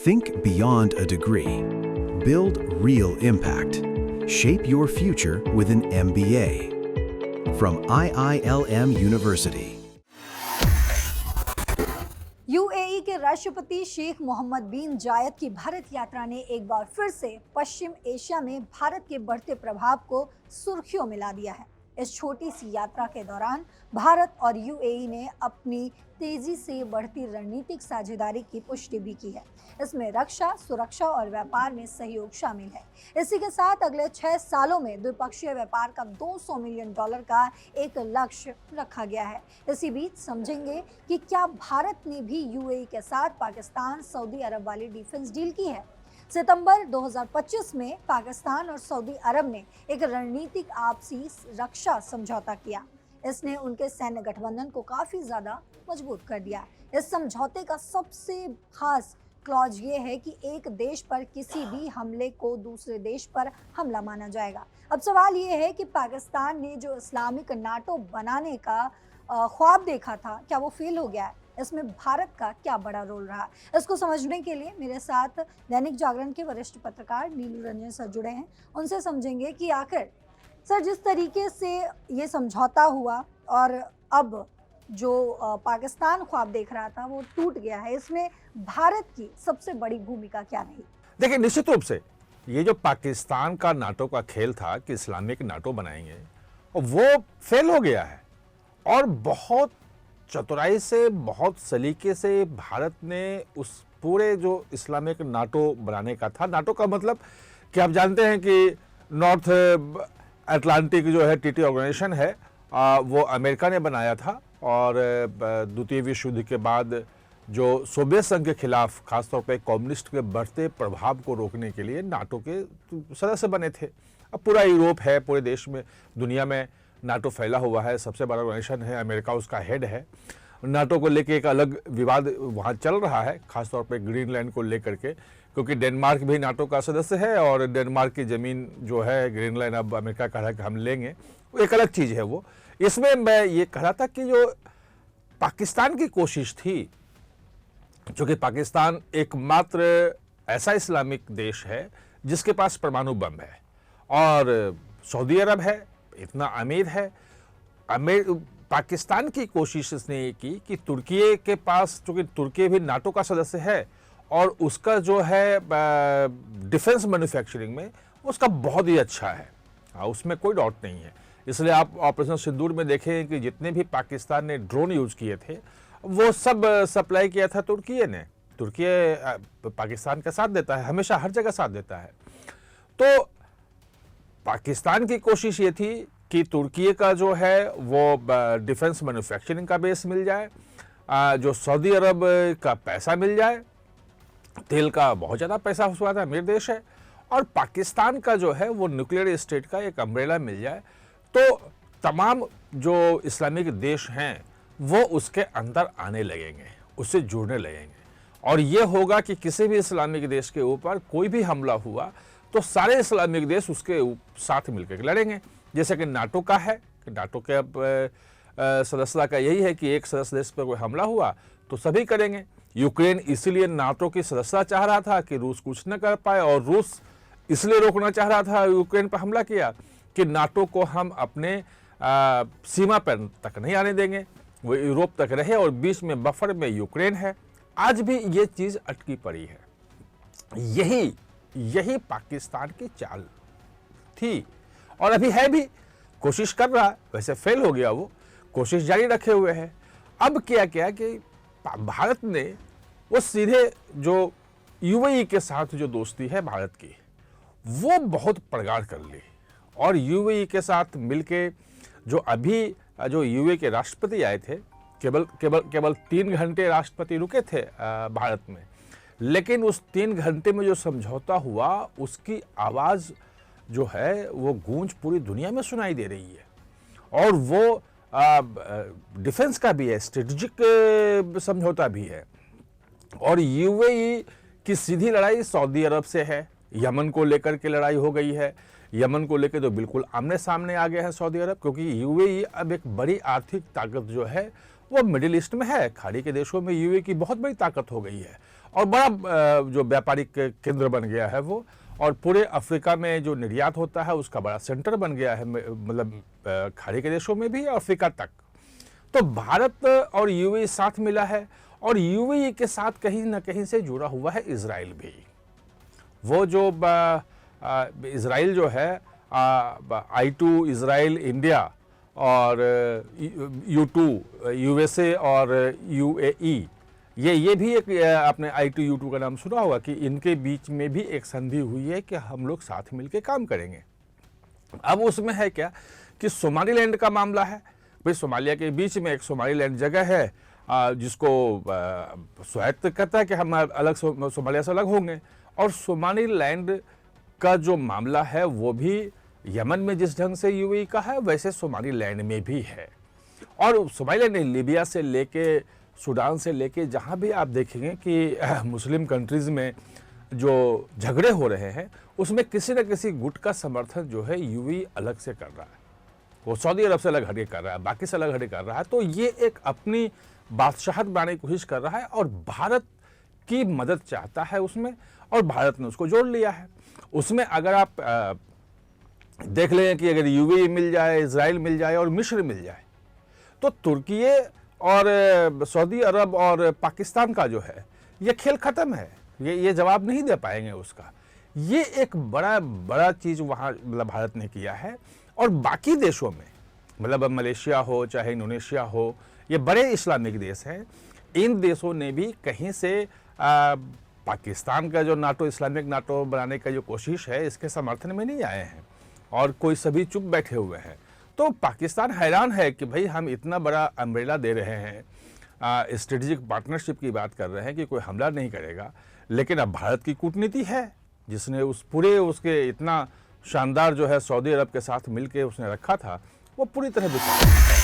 Think beyond a degree. Build real impact. Shape your future with an MBA. From IILM University. UAE के राष्ट्रपति शेख मोहम्मद बिन जायद की भारत यात्रा ने एक बार फिर से पश्चिम एशिया में भारत के बढ़ते प्रभाव को सुर्खियों में ला दिया है। इस छोटी सी यात्रा के दौरान भारत और यूएई ने अपनी तेजी से बढ़ती रणनीतिक साझेदारी की पुष्टि भी की है। इसमें रक्षा, सुरक्षा और व्यापार में सहयोग शामिल है। इसी के साथ अगले 6 सालों में द्विपक्षीय व्यापार का $200 मिलियन का एक लक्ष्य रखा गया है। इसी बीच समझेंगे कि क्या भारत ने भी यूएई के साथ पाकिस्तान, सऊदी अरब वाली डिफेंस डील की है। सितंबर 2025 में पाकिस्तान और सऊदी अरब ने एक रणनीतिक आपसी रक्षा समझौता किया। इसने उनके सैन्य गठबंधन को काफी ज्यादा मजबूत कर दिया। इस समझौते का सबसे खास क्लॉज ये है कि एक देश पर किसी भी हमले को दूसरे देश पर हमला माना जाएगा। अब सवाल ये है कि पाकिस्तान ने जो इस्लामिक नाटो बनाने का ख्वाब देखा था, क्या वो फेल हो गया है? इसमें भारत का क्या बड़ा रोल रहा? इसको समझने के लिए मेरे साथ दैनिक जागरण के वरिष्ठ पत्रकार नीलू रंजन सर जुड़े हैं। उनसे समझेंगे कि आखिर सर जिस तरीके से ये समझौता हुआ और अब जो पाकिस्तान ख्वाब देख रहा था वो टूट गया है, इसमें भारत की सबसे बड़ी भूमिका क्या रही? देखिए, निश्चित रूप से ये जो पाकिस्तान का नाटो का खेल था कि इस्लामिक नाटो बनाएंगे, वो फेल हो गया है। और बहुत चतुराई से, बहुत सलीके से भारत ने उस पूरे जो इस्लामिक नाटो बनाने का था, नाटो का मतलब कि आप जानते हैं कि नॉर्थ अटलांटिक जो है ट्रीटी ऑर्गेनाइजेशन है, वो अमेरिका ने बनाया था। और द्वितीय विश्व युद्ध के बाद जो सोवियत संघ के खिलाफ खासतौर पर कम्युनिस्ट के बढ़ते प्रभाव को रोकने के लिए नाटो के सदस्य बने थे। अब पूरा यूरोप है, पूरे देश में, दुनिया में नाटो फैला हुआ है, सबसे बड़ा ऑर्गेनाइजेशन है, अमेरिका उसका हेड है। नाटो को लेके एक अलग विवाद वहाँ चल रहा है, खासतौर पे ग्रीनलैंड को लेकर के, क्योंकि डेनमार्क भी नाटो का सदस्य है और डेनमार्क की ज़मीन जो है ग्रीनलैंड अब अमेरिका कह रहा है कि हम लेंगे, वो एक अलग चीज़ है। वो इसमें मैं ये कह रहा था कि जो पाकिस्तान की कोशिश थी, चूँकि पाकिस्तान एकमात्र ऐसा इस्लामिक देश है जिसके पास परमाणु बम है और सऊदी अरब है, इतना अमीर है। पाकिस्तान की कोशिश इसने ये की कि तुर्की के पास, चूँकि तुर्की भी नाटो का सदस्य है और उसका जो है डिफेंस मैन्युफैक्चरिंग में उसका बहुत ही अच्छा है, उसमें कोई डाउट नहीं है। इसलिए आप ऑपरेशन सिंदूर में देखें कि जितने भी पाकिस्तान ने ड्रोन यूज़ किए थे वो सब सप्लाई किया था तुर्की ने। तुर्की पाकिस्तान का साथ देता है, हमेशा हर जगह साथ देता है। तो पाकिस्तान की कोशिश ये थी कि तुर्की का जो है वो डिफेंस मैन्युफैक्चरिंग का बेस मिल जाए, जो सऊदी अरब का पैसा मिल जाए, तेल का बहुत ज़्यादा पैसा उस वाला अमीर देश है, और पाकिस्तान का जो है वो न्यूक्लियर स्टेट का एक अम्ब्रेला मिल जाए, तो तमाम जो इस्लामिक देश हैं वो उसके अंदर आने लगेंगे, उससे जुड़ने लगेंगे। और ये होगा कि किसी भी इस्लामिक देश के ऊपर कोई भी हमला हुआ तो सारे इस्लामिक देश उसके साथ मिलकर लड़ेंगे। जैसे कि नाटो का है कि नाटो के सदस्यता का यही है कि एक सदस्य देश पर कोई हमला हुआ तो सभी करेंगे। यूक्रेन इसीलिए नाटो की सदस्यता चाह रहा था कि रूस कुछ न कर पाए, और रूस इसलिए रोकना चाह रहा था, यूक्रेन पर हमला किया कि नाटो को हम अपने सीमा पर तक नहीं आने देंगे, वो यूरोप तक रहे और बीच में बफर में यूक्रेन है। आज भी ये चीज़ अटकी पड़ी है। यही पाकिस्तान की चाल थी और अभी है भी, कोशिश कर रहा है, वैसे फेल हो गया, वो कोशिश जारी रखे हुए है। अब क्या कि भारत ने वो सीधे जो यूएई के साथ जो दोस्ती है भारत की, वो बहुत प्रगाढ़ कर ली और यूएई के साथ मिलके जो अभी जो यूएई के राष्ट्रपति आए थे, केवल 3 घंटे राष्ट्रपति रुके थे भारत में, लेकिन उस 3 घंटे में जो समझौता हुआ उसकी आवाज़ जो है वो गूंज पूरी दुनिया में सुनाई दे रही है। और वो डिफेंस का भी है, स्ट्रेटेजिक समझौता भी है। और यूएई की सीधी लड़ाई सऊदी अरब से है, यमन को लेकर के लड़ाई हो गई है। यमन को लेकर तो बिल्कुल आमने सामने आ गया है सऊदी अरब, क्योंकि यूएई अब एक बड़ी आर्थिक ताकत जो है वो मिडिल ईस्ट में है। खाड़ी के देशों में यूएई की बहुत बड़ी ताकत हो गई है और बड़ा जो व्यापारिक केंद्र बन गया है वो, और पूरे अफ्रीका में जो निर्यात होता है उसका बड़ा सेंटर बन गया है, मतलब खाड़ी के देशों में भी अफ्रीका तक। तो भारत और यूएई साथ मिला है, और यूएई के साथ कहीं ना कहीं से जुड़ा हुआ है इजराइल भी। वो जो इजराइल जो है I2 इजराइल इंडिया और U2 यूएसए और यूएई, ये भी एक आपने I2 U2 का नाम सुना होगा कि इनके बीच में भी एक संधि हुई है कि हम लोग साथ मिलकर काम करेंगे। अब उसमें है क्या कि सोमालीलैंड का मामला है। भाई सोमालिया के बीच में एक सोमालीलैंड जगह है जिसको स्वायत्त करता है कि हम अलग सोमालिया से अलग होंगे, और सोमालीलैंड का जो मामला है वो भी यमन में जिस ढंग से यूएई का है वैसे सोमालीलैंड में भी है। और सोमालीलैंड लीबिया से लेके सूडान से लेके जहाँ भी आप देखेंगे कि मुस्लिम कंट्रीज़ में जो झगड़े हो रहे हैं उसमें किसी न किसी गुट का समर्थन जो है यूएई अलग से कर रहा है। वो सऊदी अरब से अलग हटे कर रहा है, बाकी से अलग हटे कर रहा है। तो ये एक अपनी बादशाहत बनाने की कोशिश कर रहा है और भारत की मदद चाहता है उसमें, और भारत ने उसको जोड़ लिया है उसमें। अगर आप देख लें कि अगर यूएई मिल जाए, इजराइल मिल जाए और मिस्र मिल जाए, तो तुर्की और सऊदी अरब और पाकिस्तान का जो है ये खेल ख़त्म है। ये जवाब नहीं दे पाएंगे उसका। ये एक बड़ा चीज़ वहाँ मतलब भारत ने किया है। और बाकी देशों में, मतलब अब मलेशिया हो चाहे इंडोनेशिया हो, ये बड़े इस्लामिक देश हैं, इन देशों ने भी कहीं से पाकिस्तान का जो नाटो, इस्लामिक नाटो बनाने का जो कोशिश है इसके समर्थन में नहीं आए हैं, और कोई सभी चुप बैठे हुए हैं। तो पाकिस्तान हैरान है कि भाई हम इतना बड़ा अम्ब्रेला दे रहे हैं, स्ट्रेटेजिक पार्टनरशिप की बात कर रहे हैं कि कोई हमला नहीं करेगा, लेकिन अब भारत की कूटनीति है जिसने उस पूरे उसके इतना शानदार जो है सऊदी अरब के साथ मिलके उसने रखा था वो पूरी तरह विफल।